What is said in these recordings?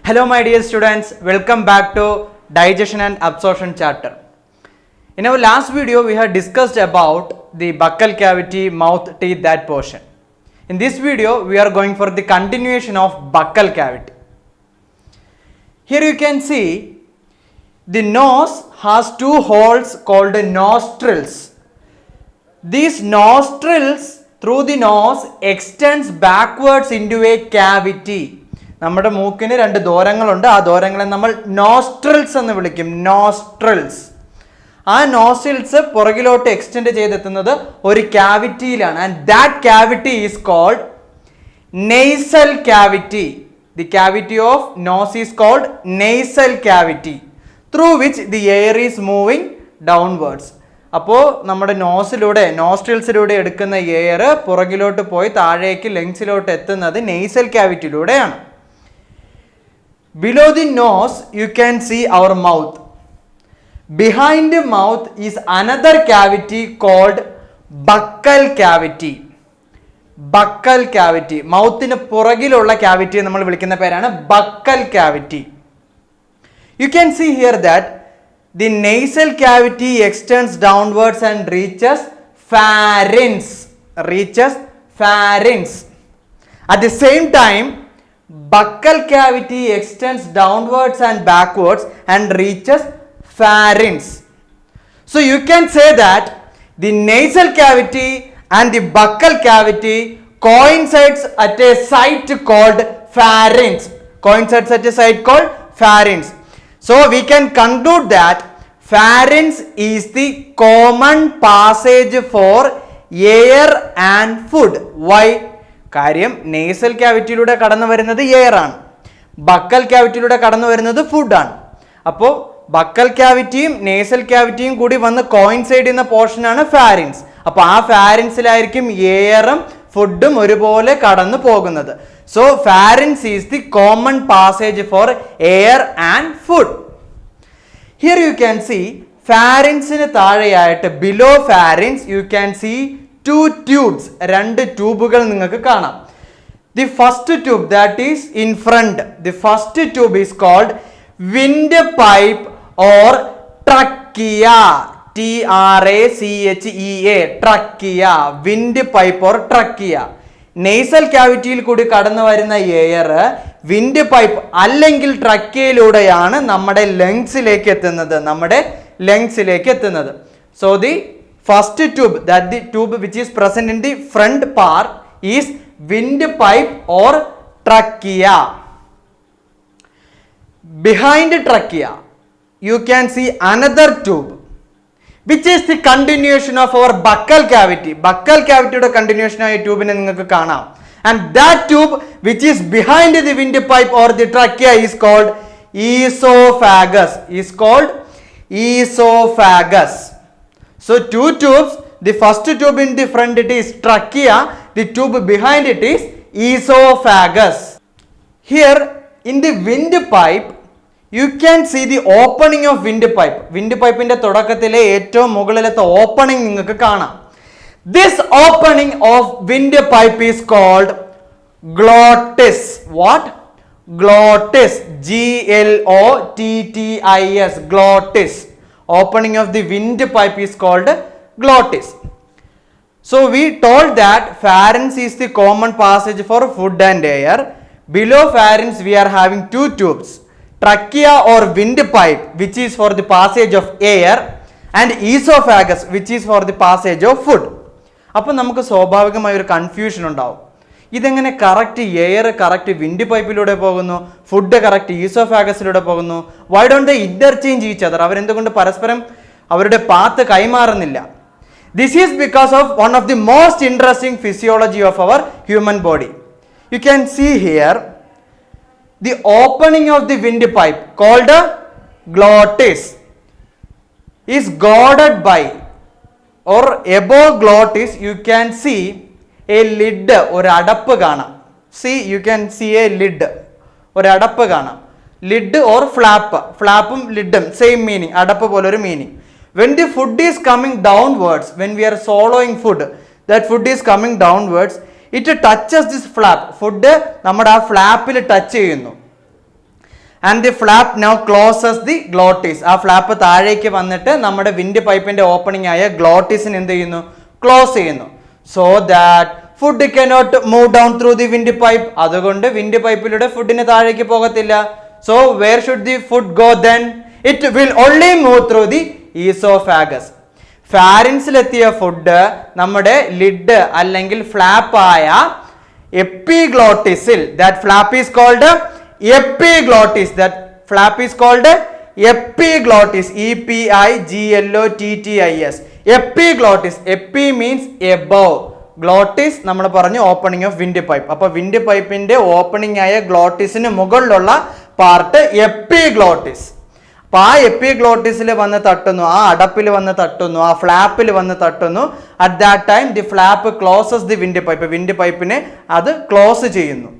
Hello my dear students, welcome back to digestion and absorption chapter. In our last video we have discussed about the buccal cavity, mouth, teeth, that portion. In this video we are going for the continuation of buccal cavity. Here you can see the nose has two holes called nostrils. These nostrils through the nose extends backwards into a cavity. നമ്മുടെ മൂക്കിന് രണ്ട് ദ്വാരങ്ങളുണ്ട്. ആ ദ്വാരങ്ങളെ നമ്മൾ nostrils എന്ന് വിളിക്കും. Nostrils. ആ nostrils പുറകിലോട്ട് extend ചെയ്തെത്തുന്നത് ഒരു ക്യാവിറ്റിയിലാണ്. And that cavity is called nasal cavity. The cavity of nose is called nasal cavity through which the air is moving downwards. അപ്പോൾ നമ്മുടെ നോസ്ട്രിൽസിലൂടെ എടുക്കുന്ന എയർ പുറകിലോട്ട് പോയി താഴേക്ക് ലങ്സിലോട്ട് എത്തുന്നത് nasal ക്യാവിറ്റിയിലൂടെയാണ്. Below the nose you can see our mouth. Behind the mouth is another cavity called buccal cavity. Buccal cavity. മൗത്തിന് പുറകിലുള്ള ക്യാവിറ്റിയെ നമ്മൾ വിളിക്കുന്ന പേരാണ് buccal cavity. You can see here that the nasal cavity extends downwards and reaches pharynx. At the same time, buccal cavity extends downwards and backwards and reaches pharynx. So you can say that the nasal cavity and the buccal cavity coincides at a site called pharynx. So we can conclude that pharynx is the common passage for air and food. Why? കാര്യം nasal ക്യാവിറ്റിയിലൂടെ കടന്നു വരുന്നത് air ആണ്, buccal ക്യാവിറ്റിയിലൂടെ കടന്നു വരുന്നത് ഫുഡാണ്. അപ്പോൾ buccal ക്യാവിറ്റിയും nasal ക്യാവിറ്റിയും കൂടി വന്ന് കോയിൻസൈഡ് ചെയ്യുന്ന പോർഷനാണ് ഫാരിൻസ്. അപ്പോൾ ആ ഫാരിൻസിലായിരിക്കും എയറും ഫുഡും ഒരുപോലെ കടന്നു പോകുന്നത്. So pharynx is the common passage for air and food. Here you can see ഫാരിൻസിന് താഴെയായിട്ട് below pharynx you can see two tubes, രണ്ട് ട്യൂബുകൾ നിങ്ങൾക്ക് കാണാം. The first tube that is in front, the first tube is called windpipe or trachea. trachea, trachea, windpipe or trachea. nasal ക്യാവിറ്റിയിൽ കൂടി കടന്നു വരുന്ന air wind pipe അല്ലെങ്കിൽ ട്രക്കിയയിലൂടെയാണ് നമ്മുടെ ലങ്സിലേക്ക് എത്തുന്നത്. So the first tube, that the tube which is present in the front part is windpipe or trachea. Behind trachea you can see another tube which is the continuation of our buccal cavity. Buccal cavity യുടെ continuation ആയ ട്യൂബിനെ നിങ്ങൾക്ക് കാണാം. And that tube which is behind the windpipe or the trachea is called esophagus. So two tubes, the first tube in the front it is trachea, the tube behind it is esophagus. Here in the windpipe you can see the opening of windpipe. Windpipe ന്റെ തുടക്കത്തിലെ ഏറ്റവും മുകളിലത്തെ opening നിങ്ങൾക്ക് കാണാം. This opening of windpipe is called glottis. What? Glottis. glottis. Glottis. Opening of the windpipe is called glottis. So we told that pharynx is the common passage for food and air. Below pharynx we are having two tubes, trachea or windpipe which is for the passage of air and esophagus which is for the passage of food. അപ്പോൾ നമുക്ക് സ്വാഭാവികമായ ഒരു confusion ഉണ്ടാവും. ഇതെങ്ങനെ correct air correct wind പൈപ്പിലൂടെ പോകുന്നു, food correct ഈസോഫാഗസിലൂടെ പോകുന്നു? Why don't they interchange each other? അവരെന്തുകൊണ്ട് പരസ്പരം അവരുടെ പാത്ത് കൈമാറുന്നില്ല? This is because of one of the most interesting physiology of our human body. You can see here the opening of the wind pipe called glottis is guarded by or above glottis you can see a lid, ഒരു അടപ്പ് കാണാം. See, you can see a lid, ഒരു അടപ്പ് കാണാം. Lid or flap, ഫ്ലാപ്പും ലിഡും same meaning, അടപ്പ് പോലെ ഒരു meaning. When the food is coming downwards, when we are swallowing food, that food is coming downwards, it touches this flap. Food നമ്മുടെ ആ ഫ്ലാപ്പിൽ ടച്ച് ചെയ്യുന്നു. and the flap now closes the glottis. ആ flap താഴേക്ക് വന്നിട്ട് നമ്മുടെ wind പൈപ്പിന്റെ opening ആയ ഗ്ലോട്ടിസിന് എന്ത് ചെയ്യുന്നു? ക്ലോസ് ചെയ്യുന്നു. So that food cannot move down through the wind pipe. അതുകൊണ്ട് വിൻഡ് പൈപ്പിലൂടെ ഫുഡിന് താഴേക്ക് പോകത്തില്ല. So where should the food go then? It will only move through the esophagus. ഫാരിൻസിലെത്തിയ ഫുഡ് നമ്മുടെ ലിഡ് അല്ലെങ്കിൽ ഫ്ലാപ്പ് ആയ എപ്പിഗ്ലോട്ടിസിൽ, that flap is called epiglottis. That flap is called epiglottis. EPIGLOTTIS. Epiglottis. Epi means above. Glottis നമ്മൾ പറഞ്ഞു opening of wind pipe. അപ്പൊ wind പൈപ്പിന്റെ opening ആയ ഗ്ലോട്ടിസിന് മുകളിലുള്ള പാർട്ട് എപ്പിഗ്ലോട്ടിസ്. അപ്പൊ ആ എപ്പിഗ്ലോട്ടിസിൽ വന്ന് തട്ടുന്നു, ആ അടപ്പിൽ വന്ന് തട്ടുന്നു, ആ ഫ്ലാപ്പിൽ വന്ന് തട്ടുന്നു. At that time the flap closes the wind pipe. Wind പൈപ്പിനെ അത് ക്ലോസ് ചെയ്യുന്നു.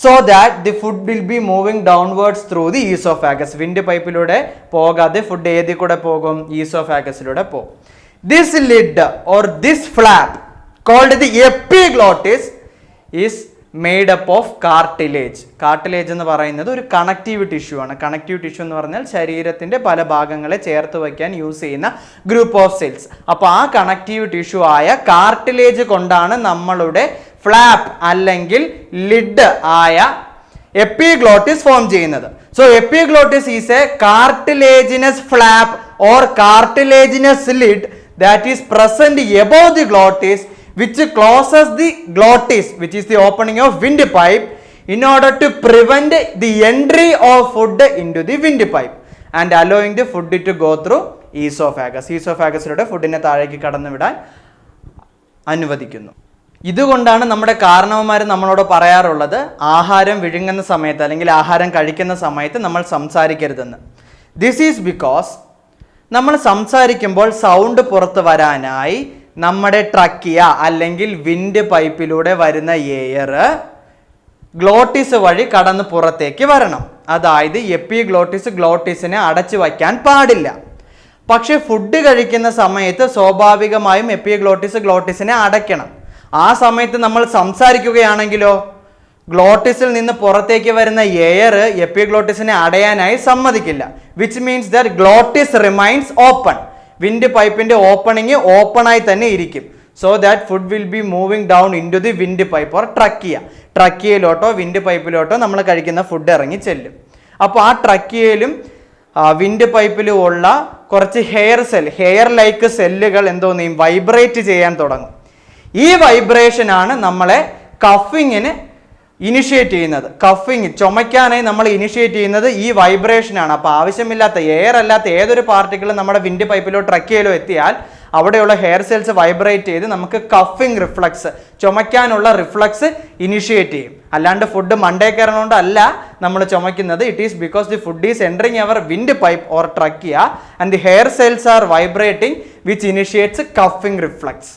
So that the food will be moving downwards through the esophagus. Wind പൈപ്പിലൂടെ പോകാതെ ഫുഡ് ഏതിൽ കൂടെ പോകും? ഈസോഫാഗസിലൂടെ പോകും. This lid or this flap called the epiglottis is made up of cartilage. Cartilage എന്ന് പറയുന്നത് ഒരു കണക്റ്റീവ് ടിഷ്യൂ ആണ്. കണക്റ്റീവ് ടിഷ്യൂ എന്ന് പറഞ്ഞാൽ ശരീരത്തിന്റെ പല ഭാഗങ്ങളെ ചേർത്ത് വയ്ക്കാൻ യൂസ് ചെയ്യുന്ന ഗ്രൂപ്പ് ഓഫ് സെൽസ്. അപ്പോൾ ആ കണക്റ്റീവ് ടിഷ്യൂ ആയ കാർട്ടിലേജ് കൊണ്ടാണ് നമ്മളുടെ ഫ്ലാപ്പ് അല്ലെങ്കിൽ ലിഡ് ആയ എപ്പിഗ്ലോട്ടിസ് ഫോം ചെയ്യുന്നത്. So epiglottis is A cartilaginous flap or cartilaginous lid that is present above the glottis, which closes the glottis, which is the opening of wind pipe, in order to prevent the entry of food into the wind pipe and allowing the food to go through esophagus. Esophagus-ലൂടെ ഫുഡിനെ താഴേക്ക് കടന്നു വിടാൻ അനുവദിക്കുന്നു. ഇതുകൊണ്ടാണ് നമ്മുടെ കാരണവന്മാർ നമ്മളോട് പറയാറുള്ളത് ആഹാരം വിഴുങ്ങുന്ന സമയത്ത് അല്ലെങ്കിൽ ആഹാരം കഴിക്കുന്ന സമയത്ത് നമ്മൾ സംസാരിക്കരുതെന്ന്. ദിസ് ഈസ് ബിക്കോസ് നമ്മൾ സംസാരിക്കുമ്പോൾ സൗണ്ട് പുറത്ത് വരാനായി നമ്മുടെ ട്രക്കിയ അല്ലെങ്കിൽ വിൻഡ് പൈപ്പിലൂടെ വരുന്ന എയർ ഗ്ലോട്ടിസ് വഴി കടന്ന് പുറത്തേക്ക് വരണം. അതായത് എപ്പിഗ്ലോട്ടിസ് ഗ്ലോട്ടിസിനെ അടച്ചു വയ്ക്കാൻ പാടില്ല. പക്ഷെ ഫുഡ് കഴിക്കുന്ന സമയത്ത് സ്വാഭാവികമായും എപ്പിഗ്ലോട്ടിസ് ഗ്ലോട്ടിസിനെ അടയ്ക്കണം. ആ സമയത്ത് നമ്മൾ സംസാരിക്കുകയാണെങ്കിലോ ഗ്ലോട്ടിസിൽ നിന്ന് പുറത്തേക്ക് വരുന്ന എയർ എപ്പിഗ്ലോട്ടിസിനെ അടയാനായി സമ്മതിക്കില്ല. Which means that glottis remains open. Wind പൈപ്പിന്റെ ഓപ്പണിങ് ഓപ്പൺ ആയി തന്നെ ഇരിക്കും. So that food will be moving down into the wind pipe or trachea. ട്രക്കിയയിലോട്ടോ വിൻഡ് പൈപ്പിലോട്ടോ നമ്മൾ കഴിക്കുന്ന ഫുഡ് ഇറങ്ങി ചെല്ലും. അപ്പോൾ ആ ട്രക്കിയയിലും വിൻഡ് പൈപ്പിലും ഉള്ള കുറച്ച് ഹെയർ ലൈക്ക് സെല്ലുകൾ എന്തോന്നെയും വൈബ്രേറ്റ് ചെയ്യാൻ തുടങ്ങും. ഈ വൈബ്രേഷൻ ആണ് നമ്മളെ കഫിങ്ങിന് ഇനിഷ്യേറ്റ് ചെയ്യുന്നത്. കഫിങ് ചുമയ്ക്കാനായി നമ്മൾ ഇനിഷ്യേറ്റ് ചെയ്യുന്നത് ഈ വൈബ്രേഷൻ ആണ്. അപ്പോൾ ആവശ്യമില്ലാത്ത എയർ അല്ലാത്ത ഏതൊരു പാർട്ടിക്കിളും നമ്മുടെ വിൻഡ് പൈപ്പിലോ ട്രക്കിയയിലോ എത്തിയാൽ അവിടെയുള്ള ഹെയർ സെൽസ് വൈബ്രേറ്റ് ചെയ്ത് നമുക്ക് കഫിങ് റിഫ്ലക്സ്, ചുമയ്ക്കാനുള്ള റിഫ്ലക്സ് ഇനിഷ്യേറ്റ് ചെയ്യും. അല്ലാണ്ട് ഫുഡ് മണ്ടേ കയറണോണ്ടല്ല നമ്മൾ ചുമയ്ക്കുന്നത്. It is because the food is entering our wind pipe or trachea and the hair cells are vibrating which initiates കഫിങ് reflex.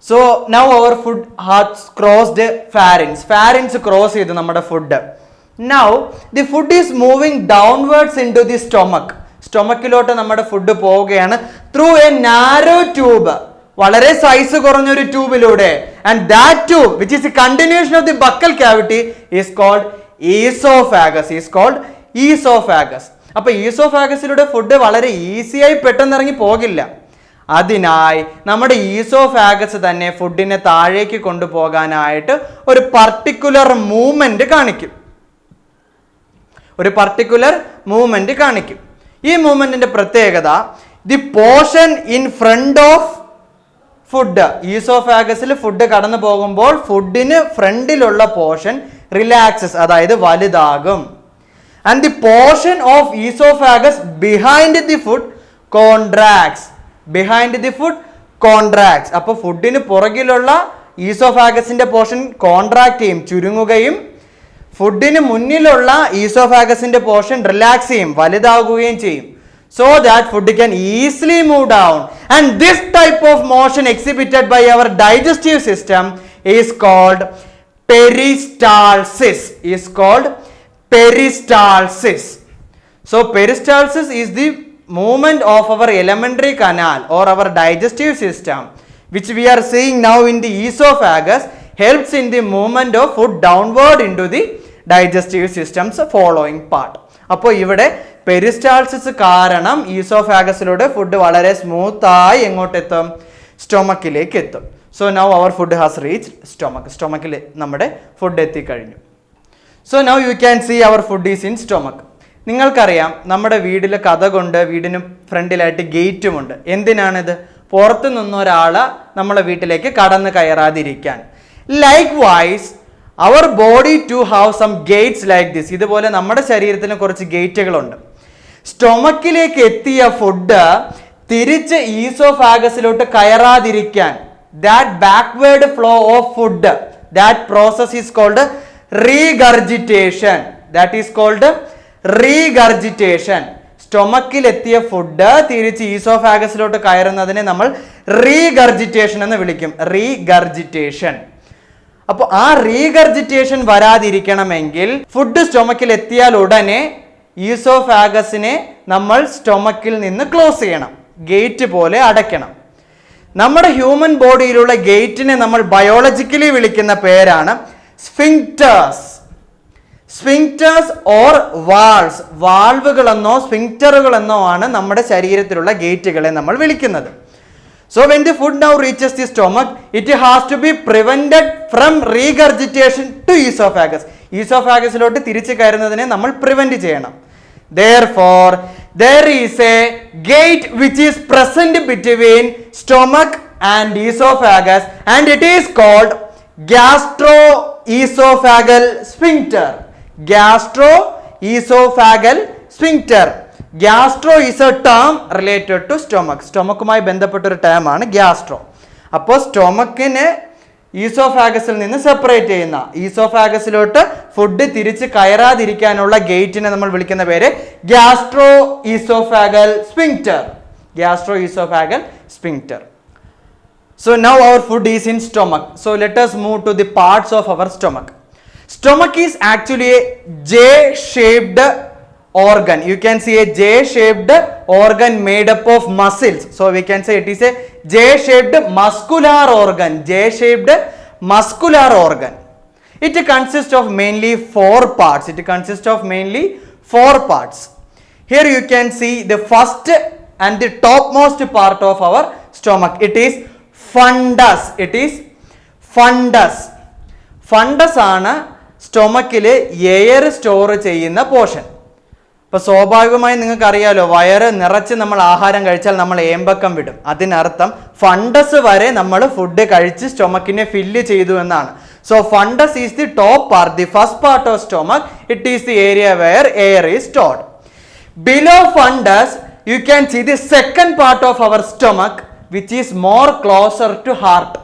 So now our food has crossed pharynx. Pharynx cross ചെയ്തു നമ്മുടെ food. Now the food is moving downwards into the stomach. സ്റ്റൊമക്കിലോട്ട് നമ്മുടെ food പോവുകയാണ് through a narrow tube, വളരെ size കുറഞ്ഞൊരു ട്യൂബിലൂടെ. And that tube which is a continuation of the buccal cavity is called esophagus. അപ്പൊ ഈസോഫാഗസിലൂടെ ഫുഡ് വളരെ ഈസിയായി പെട്ടെന്ന് ഇറങ്ങി പോകില്ല. അതിനായി നമ്മുടെ ഈസോഫാഗസ് തന്നെ ഫുഡിനെ താഴേക്ക് കൊണ്ടുപോകാനായിട്ട് ഒരു പർട്ടിക്കുലർ മൂവ്മെന്റ് കാണിക്കും. ഈ മൂവ്മെന്റിന്റെ പ്രത്യേകത, the portion in front of food, ഈസോഫാഗസിൽ ഫുഡ് കടന്നു പോകുമ്പോൾ ഫുഡിന് ഫ്രണ്ടിലുള്ള പോർഷൻ റിലാക്സസ്, അതായത് വലുതാകും. And the portion of esophagus behind the food contracts. അപ്പോൾ ഫുഡിന് പുറകിലുള്ള ഈസോഫാഗസിന്റെ പോർഷൻ കോൺട്രാക്ട് ചെയ്യും, ചുരുങ്ങുകയും ഫുഡിന് മുന്നിലുള്ള ഈസോഫാഗസിന്റെ പോർഷൻ റിലാക്സ് ചെയ്യും, വലുതാകുകയും ചെയ്യും. So that food can easily move down, and this type of motion exhibited by our digestive system is called peristalsis. So peristalsis is the movement of our alimentary canal or our digestive system, which we are seeing now in the esophagus, helps in the movement of food downward into the digestive systems following part. അപ്പോൾ ഇവിടെ peristalsis കാരണം ഈസോഫാഗസിലൂടെ food വളരെ സ്മൂത്തായി എങ്ങോട്ടെത്തും? സ്റ്റൊമക്കിലേക്ക് എത്തും. So now our food has reach stomach. സ്റ്റൊമക്കിൽ നമ്മുടെ food എത്തിക്കഴിഞ്ഞു. So now you can see our food is in stomach. നിങ്ങൾക്കറിയാം നമ്മുടെ വീട്ടിൽ കതകുണ്ട്, വീടിന് ഫ്രണ്ടിലായിട്ട് ഗേറ്റുമുണ്ട്. എന്തിനാണിത്? പുറത്തു നിന്നൊരാൾ നമ്മളെ വീട്ടിലേക്ക് കടന്നു കയറാതിരിക്കാൻ. Likewise our body to have some gates like this. ഇതുപോലെ നമ്മുടെ ശരീരത്തിന് കുറച്ച് ഗേറ്റുകളുണ്ട്. സ്റ്റൊമക്കിലേക്ക് എത്തിയ ഫുഡ് തിരിച്ച് ഈസോഫാഗസിലോട്ട് കയറാതിരിക്കാൻ, that backward flow of food, that process is called regurgitation. That is called regurgitation. സ്റ്റൊമക്കിൽ എത്തിയ ഫുഡ് തിരിച്ച് ഈസോഫാഗസിലോട്ട് കയറുന്നതിനെ നമ്മൾ റീഗർജിറ്റേഷൻ എന്ന് വിളിക്കും. റീഗർജിറ്റേഷൻ. അപ്പോൾ ആ റീഗർജിറ്റേഷൻ വരാതിരിക്കണമെങ്കിൽ ഫുഡ് സ്റ്റൊമക്കിൽ എത്തിയാൽ ഉടനെ ഈസോഫാഗസിനെ നമ്മൾ സ്റ്റൊമക്കിൽ നിന്ന് ക്ലോസ് ചെയ്യണം, ഗേറ്റ് പോലെ അടയ്ക്കണം. നമ്മുടെ ഹ്യൂമൻ ബോഡിയിലുള്ള ഗേറ്റിനെ നമ്മൾ ബയോളജിക്കലി വിളിക്കുന്ന പേരാണ് സ്ഫിങ്ക്ടേഴ്സ്. സ്ഫിങ്ക്ടേഴ്സ് ഓർ വാൾസ്. വാൾവുകളെന്നോ സ്ഫിങ്ക്ടറുകളെന്നോ ആണ് നമ്മുടെ ശരീരത്തിലുള്ള ഗേറ്റുകളെ നമ്മൾ വിളിക്കുന്നത്. So when the food now reaches the stomach, it has to be prevented from regurgitation to esophagus. ഈസോഫാഗസിലോട്ട് തിരിച്ചു കയറുന്നതിനെ നമ്മൾ പ്രിവെന്റ് ചെയ്യണം. Therefore, there is a gate which is present between stomach and esophagus, and it is called gastroesophageal sphincter. Gastroesophageal sphincter. Gastro is a term related to stomach. സ്റ്റൊമക്കുമായി ബന്ധപ്പെട്ട ഒരു term ആണ് gastro. അപ്പോൾ സ്റ്റൊമക്കിനെ ഈസോഫാഗസിൽ നിന്ന് separate ചെയ്യുന്ന, ഈസോഫാഗസിലോട്ട് food തിരിച്ച് കയറാതിരിക്കാനുള്ള ഗേറ്റിനെ നമ്മൾ വിളിക്കുന്ന പേര് gastro esophageal sphincter. Gastro esophageal sphincter. So now our food is in stomach. So let us move to the parts of our stomach. Stomach is actually a J-shaped organ. You can see a J-shaped organ made up of muscles. So we can say it is a J-shaped muscular organ. J-shaped muscular organ. It consists of mainly 4 parts. It consists of mainly 4 parts. Here you can see the first and the topmost part of our stomach. It is fundus. It is fundus. Fundus ആണ് സ്റ്റൊമക്കിൽ air store ചെയ്യുന്ന portion. ഇപ്പോൾ സ്വാഭാവികമായി നിങ്ങൾക്ക് അറിയാലോ, വയറ് നിറച്ച് നമ്മൾ ആഹാരം കഴിച്ചാൽ നമ്മൾ ഏമ്പക്കം വിടും. അതിനർത്ഥം ഫണ്ടസ് വരെ നമ്മൾ ഫുഡ് കഴിച്ച് സ്റ്റൊമക്കിനെ ഫില്ല് ചെയ്തു എന്നാണ്. So fundus is the top part, the first part of stomach. It is the area where air is stored. Below fundus you can see the second part of our stomach which is more closer to heart.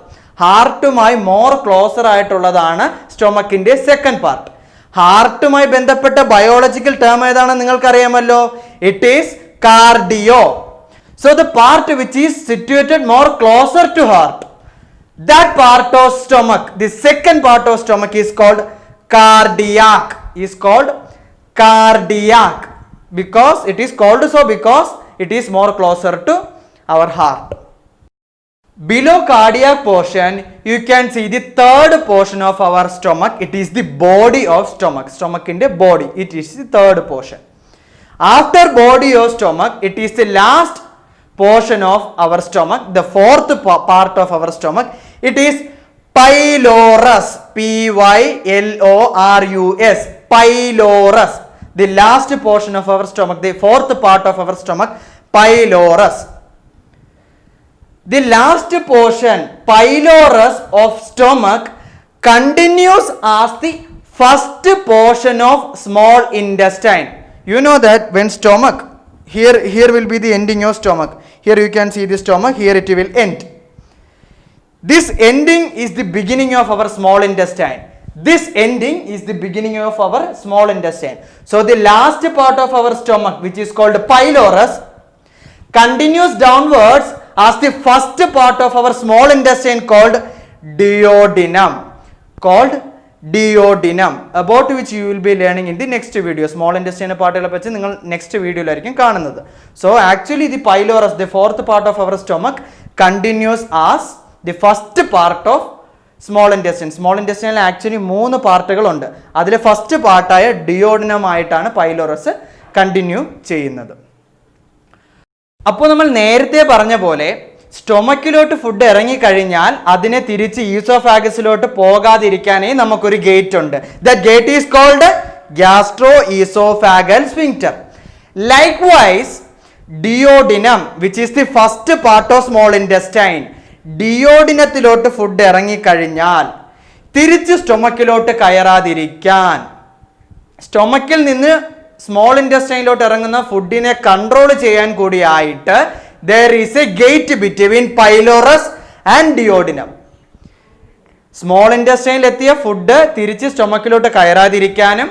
ഹാർട്ടുമായി more closer ആയിട്ടുള്ളതാണ് സ്റ്റൊമക്കിന്റെ second part. ഹാർട്ടുമായി ബന്ധപ്പെട്ട biological term ഏതാണെന്ന് നിങ്ങൾക്കറിയാമല്ലോ. It is cardio. So the part which is situated more closer to heart, that part of stomach, the second part of stomach is called cardiac. Is called cardiac because it is called so because it is more closer to our heart. Below cardiac portion you can see the third portion of our stomach. It is the body of stomach. Stomach in the body, it is the third portion. After body of stomach, it is the last portion of our stomach, the fourth part of our stomach. It is pylorus. Pylorus. Pylorus, the last portion of our stomach, the fourth part of our stomach, pylorus. The last portion, pylorus of stomach, continues as the first portion of small intestine. You know that when stomach, here will be the ending of stomach. Here you can see the stomach, here it will end. This ending is the beginning of our small intestine. This ending is the beginning of our small intestine. So the last part of our stomach, which is called pylorus, continues downwards as the first part of our small intestine called duodenum. Called duodenum, about which you will be learning in the next video. Small intestine പാർട്ടുകളെ പറ്റി നിങ്ങൾ next വീഡിയോയിലായിരിക്കും കാണുന്നത്. So actually the pylorus, the fourth part of our stomach, continues as the first part of small ഇൻറ്റെസ്റ്റൈനിൽ actually 3 പാർട്ടുകളുണ്ട്. അതിലെ first പാർട്ടായ ഡിയോഡിനമായിട്ടാണ് pylorus continue ചെയ്യുന്നത്. അപ്പോൾ നമ്മൾ നേരത്തെ പറഞ്ഞ പോലെ സ്റ്റൊമക്കിലോട്ട് ഫുഡ് ഇറങ്ങിക്കഴിഞ്ഞാൽ അതിനെ തിരിച്ച് ഈസോഫാഗസിലോട്ട് പോകാതിരിക്കാനേ നമുക്കൊരു ഗേറ്റ് ഉണ്ട്. That gate is called gastro esophageal sphincter. Likewise duodenum which is the first part of small intestine, ഡിയോഡിനത്തിലോട്ട് ഫുഡ് ഇറങ്ങിക്കഴിഞ്ഞാൽ തിരിച്ച് സ്റ്റൊമക്കിലോട്ട് കയറാതിരിക്കാൻ, സ്റ്റൊമക്കിൽ നിന്ന് സ്മോൾ ഇൻറ്റെസ്റ്റൈനിലോട്ട് ഇറങ്ങുന്ന ഫുഡിനെ കൺട്രോൾ ചെയ്യാൻ കൂടിയായിട്ട് there is a gate between pylorus and duodenum. Small ഇൻറ്റെസ്റ്റൈനിൽ എത്തിയ ഫുഡ് തിരിച്ച് സ്റ്റൊമക്കിലോട്ട് കയറാതിരിക്കാനും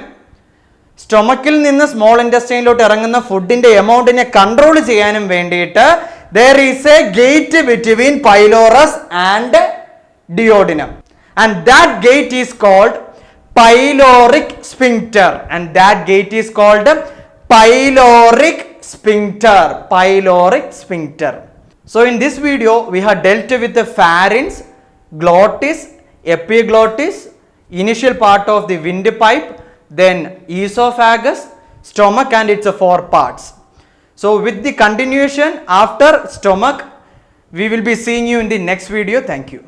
സ്റ്റൊമക്കിൽ നിന്ന് സ്മോൾ ഇൻറ്റെസ്റ്റൈനിലോട്ട് ഇറങ്ങുന്ന ഫുഡിന്റെ എമൗണ്ടിനെ കൺട്രോൾ ചെയ്യാനും വേണ്ടിയിട്ട് there is a gate between pylorus and duodenum, and that gate is called pyloric sphincter, and that gate is called pyloric sphincter. So in this video we have dealt with the pharynx, glottis, epiglottis, initial part of the windpipe, then esophagus, stomach and its 4 parts. So with the continuation after stomach, we will be seeing you in the next video. Thank you.